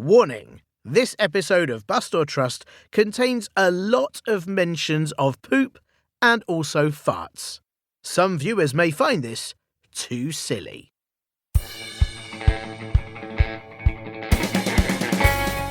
Warning! This episode of Bust or Trust contains a lot of mentions of poop and also farts. Some viewers may find this too silly.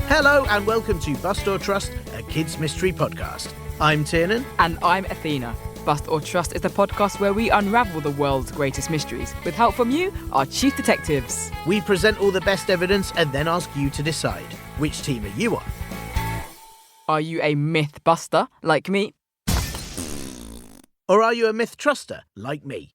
Hello and welcome to Bust or Trust, a kids' mystery podcast. I'm Tiernan. And I'm Athena. Bust or Trust is the podcast where we unravel the world's greatest mysteries with help from you, our chief detectives. We present all the best evidence and then ask you to decide. Which team are you on? Are you a myth buster like me? Or are you a myth truster like me?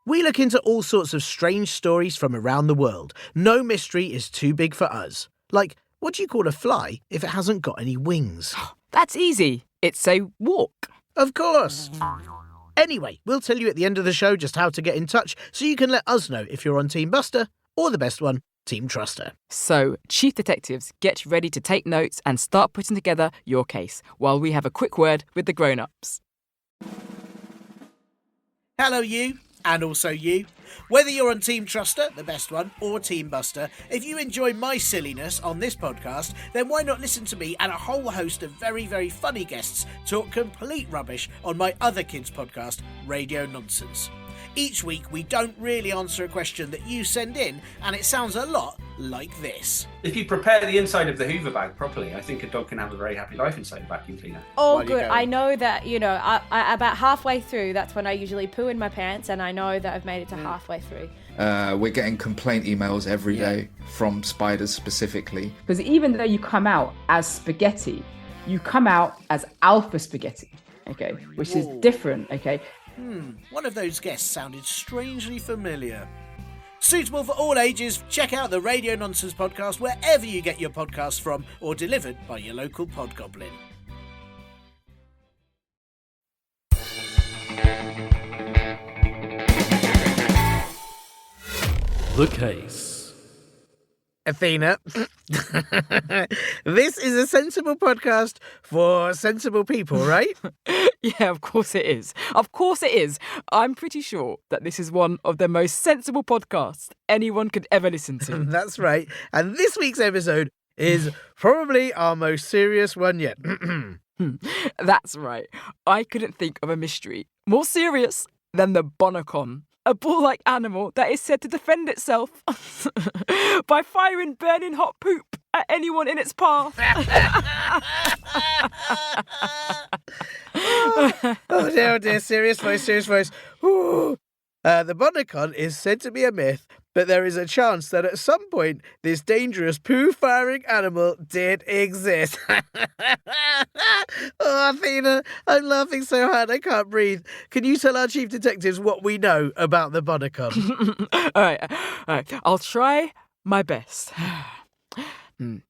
We look into all sorts of strange stories from around the world. No mystery is too big for us. Like, what do you call a fly if it hasn't got any wings? That's easy. It's a walk. Of course. Anyway, we'll tell you at the end of the show just how to get in touch so you can let us know if you're on Team Buster or the best one, Team Truster. So, chief detectives, get ready to take notes and start putting together your case while we have a quick word with the grown-ups. Hello, you. And also you. Whether you're on Team Truster, the best one, or Team Buster, if you enjoy my silliness on this podcast, then why not listen to me and a whole host of very, very funny guests talk complete rubbish on my other kids' podcast, Radio Nonsense. Each week, we don't really answer a question that you send in, and it sounds a lot like this. If you prepare the inside of the Hoover bag properly, I think a dog can have a very happy life inside the vacuum cleaner. Oh, good. I know that, I about halfway through, that's when I usually poo in my pants, and I know that I've made it to halfway through. We're getting complaint emails every day from spiders specifically. Because even though you come out as spaghetti, you come out as alpha spaghetti, okay, which is different, okay? One of those guests sounded strangely familiar. Suitable for all ages, check out the Radio Nonsense podcast wherever you get your podcasts from or delivered by your local podgoblin. The case. Athena, this is a sensible podcast for sensible people, right? Yeah, of course it is. Of course it is. I'm pretty sure that this is one of the most sensible podcasts anyone could ever listen to. That's right. And this week's episode is probably our most serious one yet. That's right. I couldn't think of a mystery more serious than the Bonnacon. A bull-like animal that is said to defend itself by firing burning hot poop at anyone in its path. Oh dear, serious voice. Ooh. The Bonnacon is said to be a myth, but there is a chance that at some point this dangerous poo-firing animal did exist. Oh, Athena, I'm laughing so hard I can't breathe. Can you tell our chief detectives what we know about the Bonnacon? All right. I'll try my best. The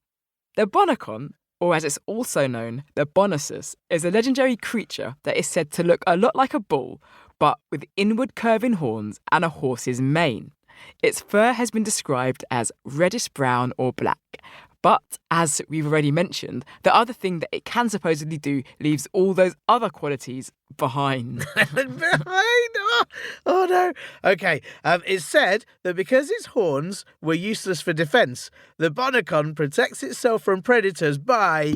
Bonnacon, or as it's also known, the Bonosus, is a legendary creature that is said to look a lot like a bull, but with inward curving horns and a horse's mane. Its fur has been described as reddish-brown or black. But, as we've already mentioned, the other thing that it can supposedly do leaves all those other qualities behind. Oh no. Okay, it's said that because its horns were useless for defence, the Bonnacon protects itself from predators by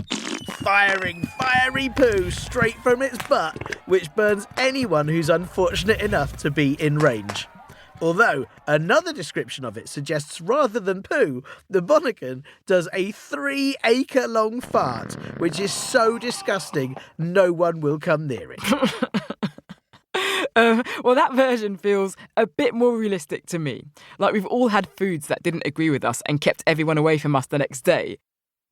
firing fiery poo straight from its butt, which burns anyone who's unfortunate enough to be in range. Although, another description of it suggests rather than poo, the Bonnacon does a 3-acre-long fart, which is so disgusting no one will come near it. Well, that version feels a bit more realistic to me. Like we've all had foods that didn't agree with us and kept everyone away from us the next day.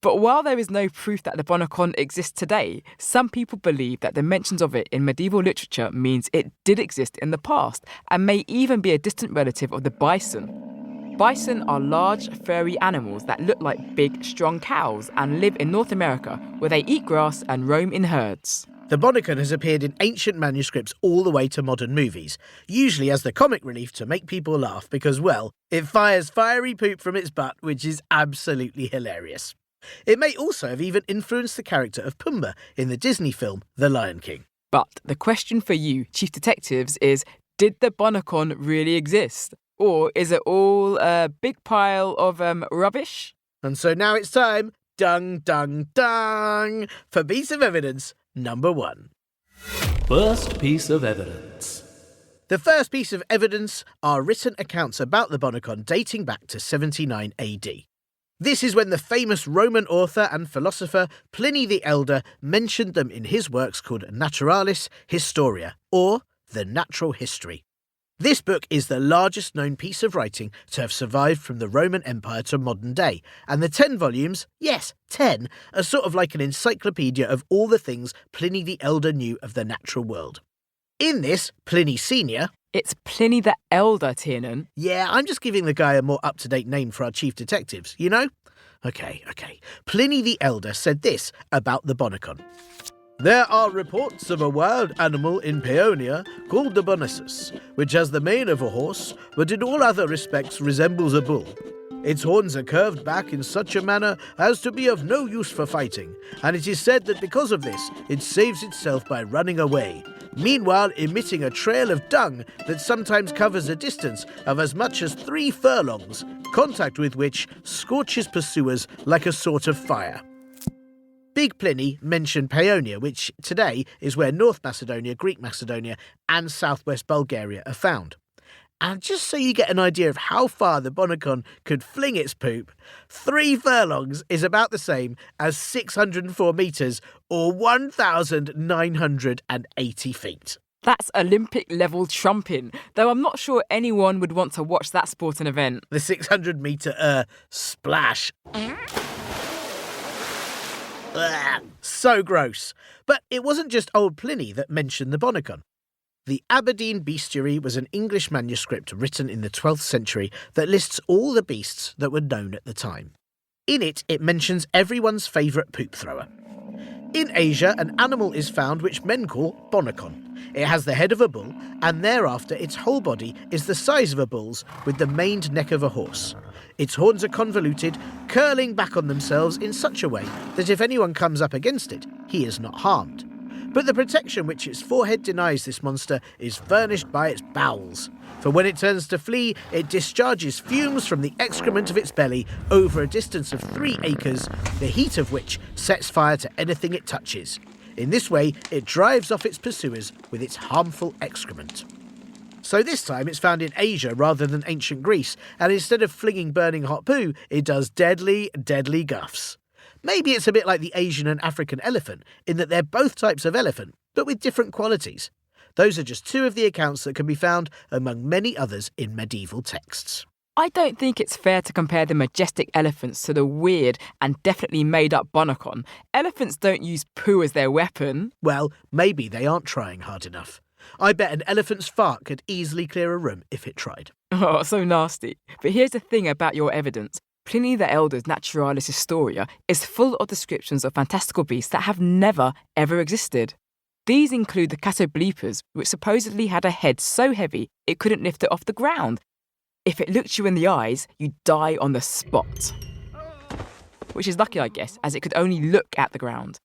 But while there is no proof that the Bonnacon exists today, some people believe that the mentions of it in medieval literature means it did exist in the past and may even be a distant relative of the bison. Bison are large, furry animals that look like big, strong cows and live in North America, where they eat grass and roam in herds. The Bonnacon has appeared in ancient manuscripts all the way to modern movies, usually as the comic relief to make people laugh because, well, it fires fiery poop from its butt, which is absolutely hilarious. It may also have even influenced the character of Pumbaa in the Disney film The Lion King. But the question for you, Chief Detectives, is, did the Bonnacon really exist? Or is it all a big pile of rubbish? And so now it's time, dung, dung, dung, for piece of evidence number 1. First piece of evidence. The first piece of evidence are written accounts about the Bonnacon dating back to 79 AD. This is when the famous Roman author and philosopher Pliny the Elder mentioned them in his works called Naturalis Historia, or The Natural History. This book is the largest known piece of writing to have survived from the Roman Empire to modern day, and the 10 volumes, yes, 10, are sort of like an encyclopedia of all the things Pliny the Elder knew of the natural world. In this, Pliny Senior... It's Pliny the Elder, Tiernan. Yeah, I'm just giving the guy a more up-to-date name for our chief detectives, you know? Okay. Pliny the Elder said this about the Bonnacon. There are reports of a wild animal in Paeonia called the Bonnacus, which has the mane of a horse, but in all other respects resembles a bull. Its horns are curved back in such a manner as to be of no use for fighting, and it is said that because of this, it saves itself by running away, meanwhile emitting a trail of dung that sometimes covers a distance of as much as 3 furlongs, contact with which scorches pursuers like a sort of fire. Big Pliny mentioned Paeonia, which today is where North Macedonia, Greek Macedonia, and southwest Bulgaria are found. And just so you get an idea of how far the Bonnacon could fling its poop, 3 furlongs is about the same as 604 metres or 1,980 feet. That's Olympic-level trumping, though I'm not sure anyone would want to watch that sporting event. The 600-metre splash. Ugh, so gross. But it wasn't just old Pliny that mentioned the Bonnacon. The Aberdeen Bestiary was an English manuscript written in the 12th century that lists all the beasts that were known at the time. In it, it mentions everyone's favourite poop thrower. In Asia, an animal is found which men call Bonnacon. It has the head of a bull, and thereafter its whole body is the size of a bull's with the maned neck of a horse. Its horns are convoluted, curling back on themselves in such a way that if anyone comes up against it, he is not harmed. But the protection which its forehead denies this monster is furnished by its bowels. For when it turns to flee, it discharges fumes from the excrement of its belly over a distance of 3 acres, the heat of which sets fire to anything it touches. In this way, it drives off its pursuers with its harmful excrement. So this time it's found in Asia rather than ancient Greece, and instead of flinging burning hot poo, it does deadly, deadly guffs. Maybe it's a bit like the Asian and African elephant, in that they're both types of elephant, but with different qualities. Those are just 2 of the accounts that can be found among many others in medieval texts. I don't think it's fair to compare the majestic elephants to the weird and definitely made-up Bonnacon. Elephants don't use poo as their weapon. Well, maybe they aren't trying hard enough. I bet an elephant's fart could easily clear a room if it tried. Oh, so nasty. But here's the thing about your evidence. Pliny the Elder's Naturalis Historia is full of descriptions of fantastical beasts that have never, ever existed. These include the catobleepers, which supposedly had a head so heavy it couldn't lift it off the ground. If it looked you in the eyes, you'd die on the spot. Which is lucky, I guess, as it could only look at the ground.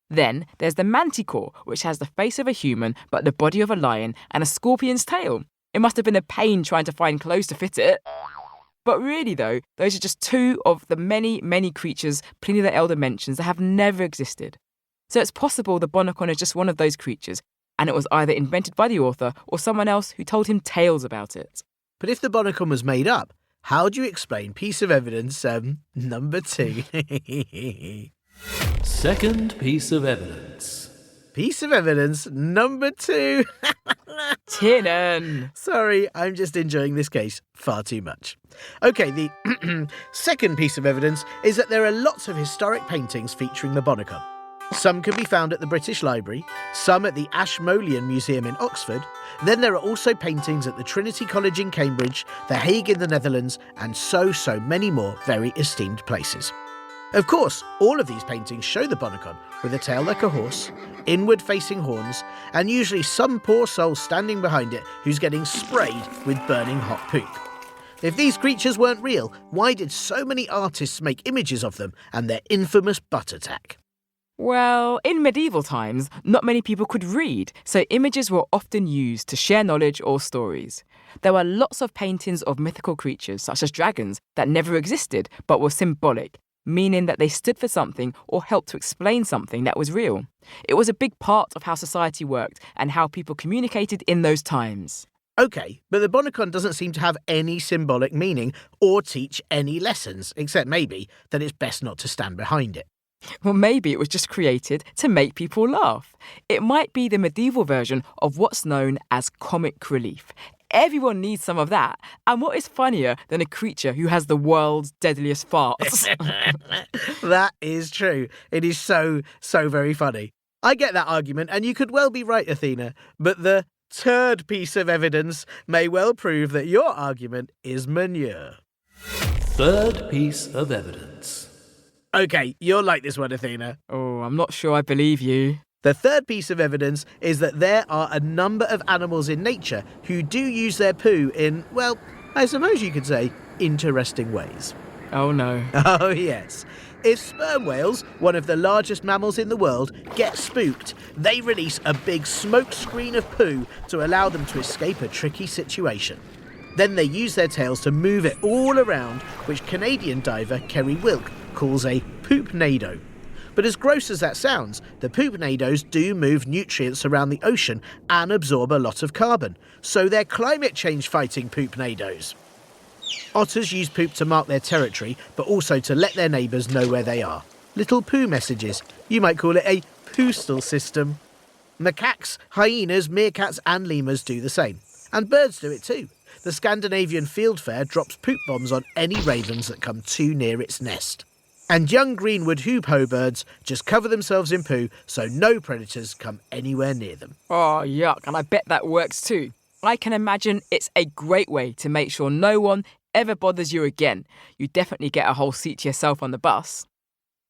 Then there's the manticore, which has the face of a human but the body of a lion and a scorpion's tail. It must have been a pain trying to find clothes to fit it. But really, though, those are just 2 of the many, many creatures Pliny the Elder mentions that have never existed. So it's possible the Bonnacon is just one of those creatures, and it was either invented by the author or someone else who told him tales about it. But if the Bonnacon was made up, how do you explain piece of evidence number 2? Second piece of evidence. Piece of evidence number 2. Tiernan! Sorry, I'm just enjoying this case far too much. OK, the second piece of evidence is that there are lots of historic paintings featuring the Bonnacon. Some can be found at the British Library, some at the Ashmolean Museum in Oxford. Then there are also paintings at the Trinity College in Cambridge, The Hague in the Netherlands, and so many more very esteemed places. Of course, all of these paintings show the Bonnacon with a tail like a horse, inward-facing horns, and usually some poor soul standing behind it who's getting sprayed with burning hot poop. If these creatures weren't real, why did so many artists make images of them and their infamous butt attack? Well, in medieval times, not many people could read, so images were often used to share knowledge or stories. There were lots of paintings of mythical creatures, such as dragons, that never existed but were symbolic, meaning that they stood for something or helped to explain something that was real. It was a big part of how society worked and how people communicated in those times. Okay, but the Bonnacon doesn't seem to have any symbolic meaning or teach any lessons, except maybe that it's best not to stand behind it. Well, maybe it was just created to make people laugh. It might be the medieval version of what's known as comic relief. Everyone needs some of that. And what is funnier than a creature who has the world's deadliest farts? That is true. It is so very funny. I get that argument, and you could well be right, Athena, but the third piece of evidence may well prove that your argument is manure. Third piece of evidence. Okay, you'll like this one, Athena. Oh, I'm not sure I believe you. The third piece of evidence is that there are a number of animals in nature who do use their poo in, well, I suppose you could say, interesting ways. Oh no. Oh, yes. If sperm whales, one of the largest mammals in the world, get spooked, they release a big smoke screen of poo to allow them to escape a tricky situation. Then they use their tails to move it all around, which Canadian diver Kerry Wilk calls a poopnado. But as gross as that sounds, the poopnados do move nutrients around the ocean and absorb a lot of carbon, so they're climate change fighting poopnados. Otters use poop to mark their territory, but also to let their neighbours know where they are. Little poo messages. You might call it a postal system. Macaques, hyenas, meerkats and lemurs do the same. And birds do it too. The Scandinavian fieldfare drops poop bombs on any ravens that come too near its nest. And young greenwood hoopoe birds just cover themselves in poo so no predators come anywhere near them. Oh, yuck, and I bet that works too. I can imagine it's a great way to make sure no one ever bothers you again. You definitely get a whole seat to yourself on the bus.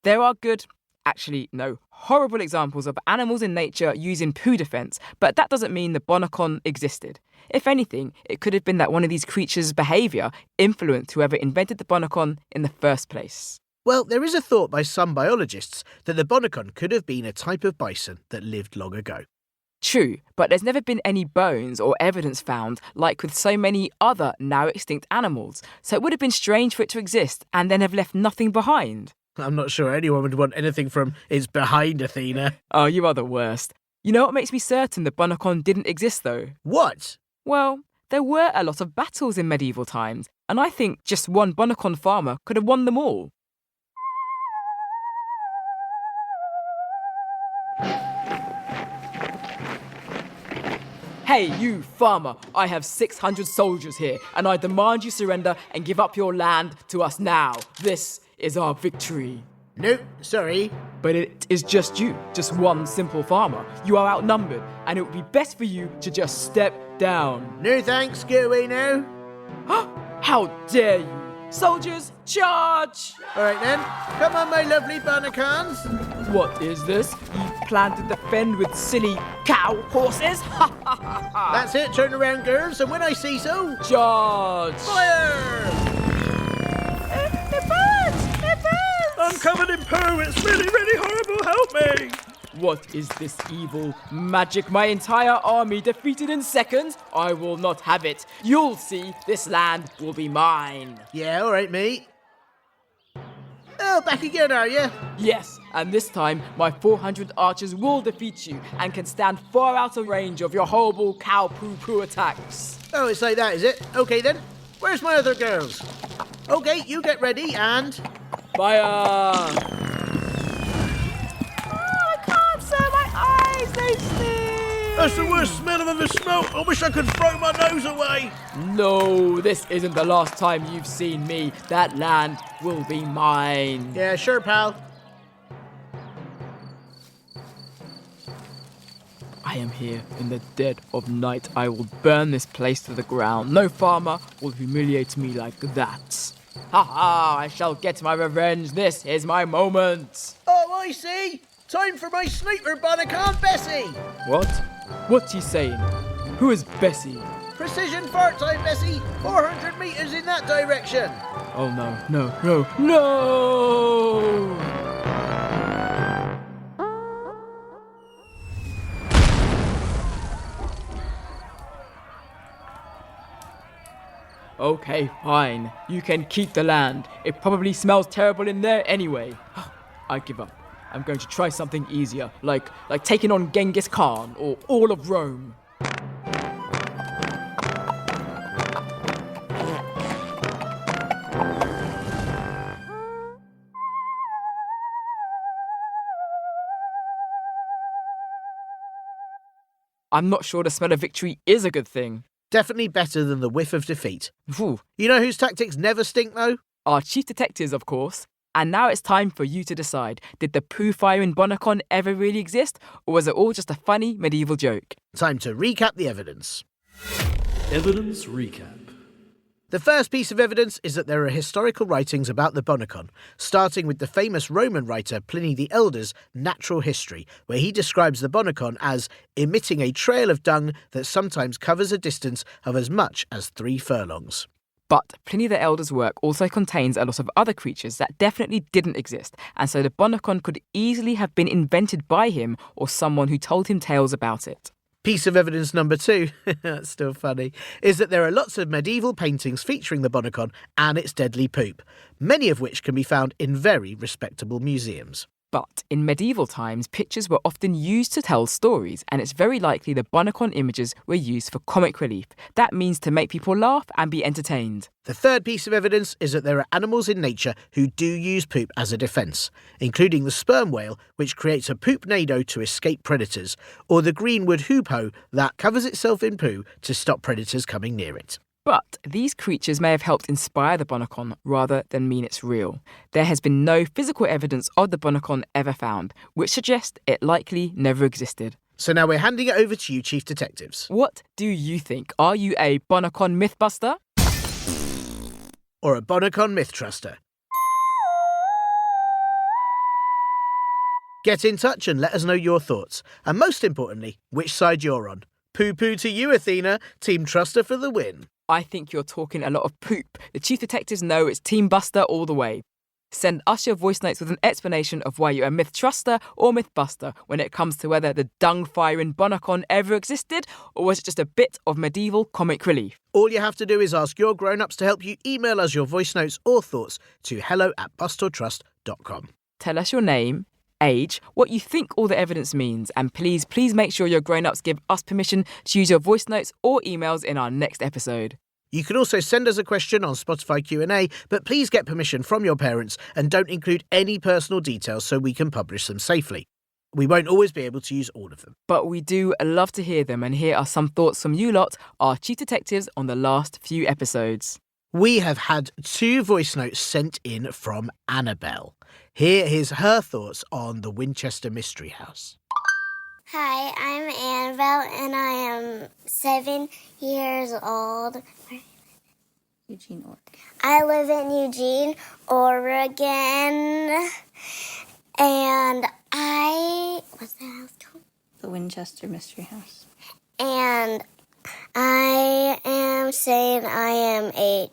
There are good, actually no, horrible examples of animals in nature using poo defence, but that doesn't mean the Bonnacon existed. If anything, it could have been that one of these creatures' behaviour influenced whoever invented the Bonnacon in the first place. Well, there is a thought by some biologists that the Bonnacon could have been a type of bison that lived long ago. True, but there's never been any bones or evidence found like with so many other now extinct animals, so it would have been strange for it to exist and then have left nothing behind. I'm not sure anyone would want anything from its behind, Athena. Oh, you are the worst. You know what makes me certain the Bonnacon didn't exist though? What? Well, there were a lot of battles in medieval times, and I think just one Bonnacon farmer could have won them all. Hey, you farmer, I have 600 soldiers here, and I demand you surrender and give up your land to us now. This is our victory. Nope, sorry. But it is just you, just one simple farmer. You are outnumbered, and it would be best for you to just step down. No thanks, go away now. How dare you! Soldiers, charge! All right then, come on my lovely Bonnacons. What is this? You plan to defend with silly cow horses? Ha ha ha ha! That's it, turn around girls, and when I say so, Charge! fire! It burns! It burns! I'm covered in poo, it's really horrible, help me! What is this evil magic? My entire army defeated in seconds? I will not have it. You'll see, this land will be mine. Yeah, all right, mate. Oh, back again, are you? Yes, and this time my 400 archers will defeat you and can stand far out of range of your horrible cow poo-poo attacks. Oh, it's like that, is it? Okay then, where's my other girls? Okay, you get ready and... Fire! They stink! That's the worst smell of the smoke. I wish I could throw my nose away. No, this isn't the last time you've seen me. That land will be mine. Yeah, sure, pal. I am here in the dead of night. I will burn this place to the ground. No farmer will humiliate me like that. Ha ha! I shall get my revenge. This is my moment. Oh, I see. Time for my sniper, Bonnacon, Bessie. What? What's he saying? Who is Bessie? Precision fart time, Bessie. 400 metres in that direction. Oh no. Okay, fine. You can keep the land. It probably smells terrible in there anyway. I give up. I'm going to try something easier, like taking on Genghis Khan or all of Rome. I'm not sure the smell of victory is a good thing. Definitely better than the whiff of defeat. Phew. You know whose tactics never stink, though? Our chief detectives, of course. And now it's time for you to decide. Did the poo fire in Bonnacon ever really exist, or was it all just a funny medieval joke? Time to recap the evidence. Evidence recap. The first piece of evidence is that there are historical writings about the Bonnacon, starting with the famous Roman writer Pliny the Elder's Natural History, where he describes the Bonnacon as emitting a trail of dung that sometimes covers a distance of as much as 3 furlongs. But Pliny the Elder's work also contains a lot of other creatures that definitely didn't exist, and so the Bonnacon could easily have been invented by him or someone who told him tales about it. Piece of evidence number 2, that's still funny, is that there are lots of medieval paintings featuring the Bonnacon and its deadly poop, many of which can be found in very respectable museums. But in medieval times, pictures were often used to tell stories, and it's very likely the Bonnacon images were used for comic relief. That means to make people laugh and be entertained. The third piece of evidence is that there are animals in nature who do use poop as a defence, including the sperm whale, which creates a poopnado to escape predators, or the greenwood hoopoe that covers itself in poo to stop predators coming near it. But these creatures may have helped inspire the Bonnacon rather than mean it's real. There has been no physical evidence of the Bonnacon ever found, which suggests it likely never existed. So now we're handing it over to you, Chief Detectives. What do you think? Are you a Bonnacon mythbuster? Or a Bonnacon myth truster? Get in touch and let us know your thoughts. And most importantly, which side you're on. Poo-poo to you, Athena. Team Truster for the win. I think you're talking a lot of poop. The Chief Detectives know it's Team Buster all the way. Send us your voice notes with an explanation of why you're a myth truster or myth buster when it comes to whether the dung fire in Bonnacon ever existed, or was it just a bit of medieval comic relief. All you have to do is ask your grown-ups to help you. Email us your voice notes or thoughts to hello@bustortrust.com. Tell us your name, age, what you think all the evidence means, and please make sure your grown-ups give us permission to use your voice notes or emails in our next episode. You can also send us a question on Spotify Q&A, but please get permission from your parents and don't include any personal details so we can publish them safely. We won't always be able to use all of them. But we do love to hear them, and here are some thoughts from you lot, our Chief Detectives, on the last few episodes. We have had 2 voice notes sent in from Annabelle. Here is her thoughts on the Winchester Mystery House. Hi, I'm Annabelle, and I am 7 years old. Eugene, Oregon. I live in Eugene, Oregon, and what's that house called? The Winchester Mystery House. And I am saying I am a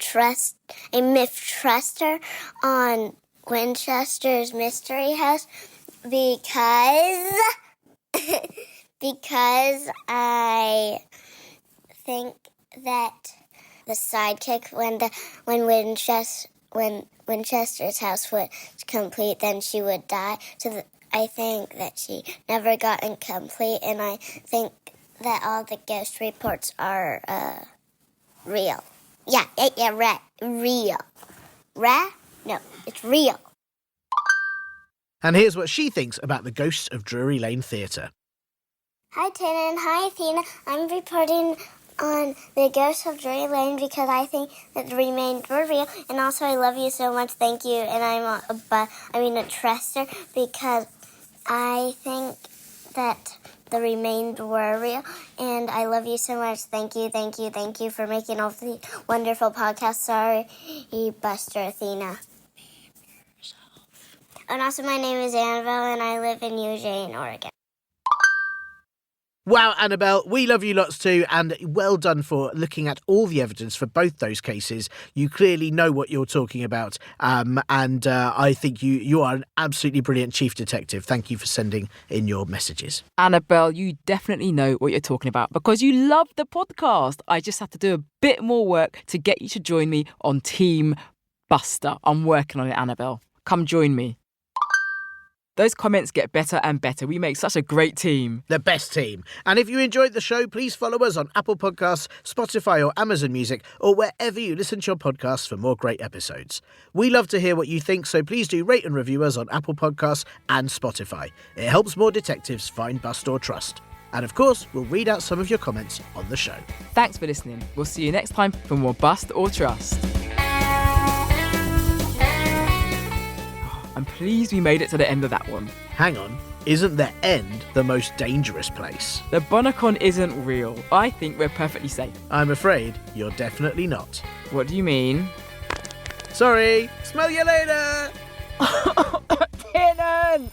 myth truster on Winchester's Mystery House because I think that the sidekick when Winchester's house was complete, then she would die. So I think that she never got incomplete, and I think that all the ghost reports are real. Yeah, right, real. Right? No, it's real. And here's what she thinks about the ghosts of Drury Lane Theatre. Hi, Tiernan. Hi, Athena. I'm reporting on the ghosts of Drury Lane because I think that the remains were real, and also I love you so much. Thank you. And I'm a truster because I think that the remains were real, and I love you so much. Thank you for making all the wonderful podcasts. Sorry, Buster, Athena. And also, my name is Annabelle, and I live in Eugene, Oregon. Wow, Annabelle, we love you lots too, and well done for looking at all the evidence for both those cases. You clearly know what you're talking about, and I think you are an absolutely brilliant chief detective. Thank you for sending in your messages. Annabelle, you definitely know what you're talking about because you love the podcast. I just have to do a bit more work to get you to join me on Team Buster. I'm working on it, Annabelle. Come join me. Those comments get better and better. We make such a great team. The best team. And if you enjoyed the show, please follow us on Apple Podcasts, Spotify or Amazon Music, or wherever you listen to your podcasts for more great episodes. We love to hear what you think, so please do rate and review us on Apple Podcasts and Spotify. It helps more detectives find, bust or trust. And of course, we'll read out some of your comments on the show. Thanks for listening. We'll see you next time for more Bust or Trust. I'm pleased we made it to the end of that one. Hang on, isn't the end the most dangerous place? The Bonnacon isn't real. I think we're perfectly safe. I'm afraid you're definitely not. What do you mean? Sorry, smell you later! Tiernan!